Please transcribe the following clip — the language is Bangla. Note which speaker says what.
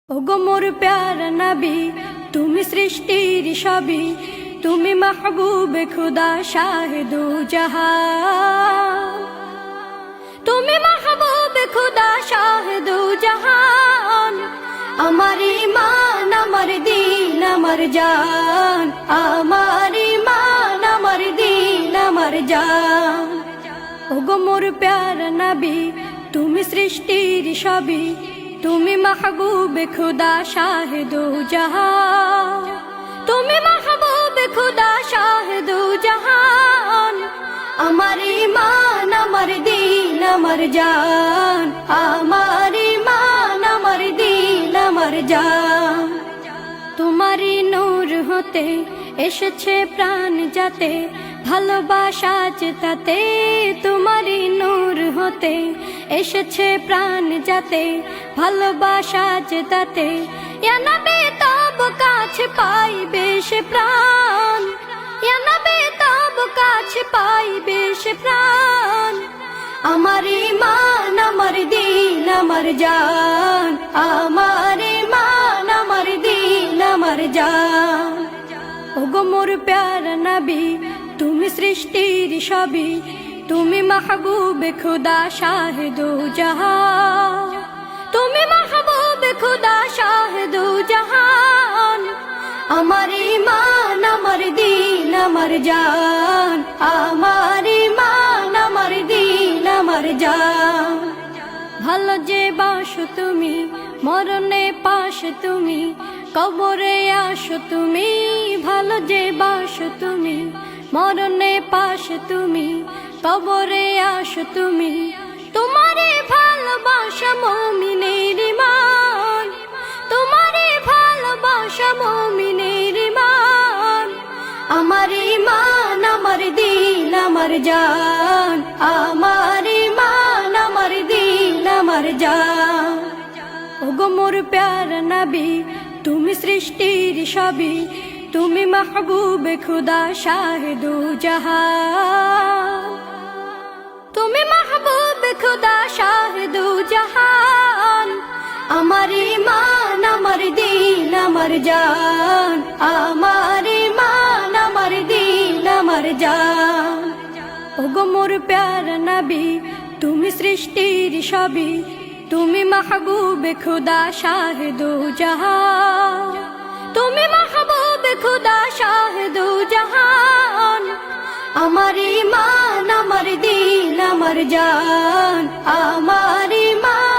Speaker 1: ওগো মোর প্যারা নবী, তুমি সৃষ্টির সবই, তুমি মাহবুবে খুদা শাহিদু জাহান, তুমি মাহবুবে খুদা শাহিদু জাহান। আমার ঈমান আমার দিন আমার জান, আমার ঈমান আমার দিন আমার জান। ওগো মোর প্যারা নবী, তুমি সৃষ্টির সবই, তুমি মাহবুবে খুদা শাহিদু জাহান, তুমি মাহবুবে খুদা শাহিদু জাহান। আমার ঈমান আমার দিন আমার জান, আমার ঈমান আমার দিন আমার জান। তোমারই নূর হতে এসেছে প্রাণ যাতে, ভালোবাসা তাতে তোমারই নূর হতে এসেছে প্রাণ যাতে, ভালোবাসা তাতে। ইয়া নবী তব কাছে পাইবে সে প্রাণ, ইয়া নবী তব কাছে পাইবে সে প্রাণ। আমার ঈমান আমার দিন আমার জান, আমার ঈমান আমার দিন আমার জান। ওগো মোর প্যারা নবী, তুমি সৃষ্টির সবই, তুমি মাহবুবে খুদা শাহিদু জাহান, তুমি মাহবুবে খুদা শাহিদু জাহান। আমার ঈমান আমার দিন আমার জান, আমার ঈমান আমার দিন আমার জান। ভালো যে বাসো তুমি, মরণে পাশে তুমি, কবরে আসো তুমি। ভালো যে বাসো তুমি, মরণে পাশে তুমি, কবরে আসো তুমি। তোমারে ভালোবাসা মুমিনের ঈমান, তোমারে ভালোবাসা মুমিনের ঈমান। আমার ঈমান আমার দিন আমার জান, আমার ঈমান আমার দিন আমার জান। ওগো মোর প্যারা নবী, তুমি সৃষ্টির সবই, তুমি মাহবুবে খুদা শাহিদু জাহান, তুমি মাহবুবে খুদা শাহিদু জাহান। আমার ঈমান আমার দিন আমার জান, আমার ঈমান আমার দিন আমার জান। ওগো মোর প্যারা নবী, তুমি সৃষ্টির সবই, তুমি মাহবুবে খুদা শাহিদু জাহান, তুমি মাহবুবে খুদা শাহিদু জাহান। আমার ঈমান আমার দিন আমার জান, আমার ঈমান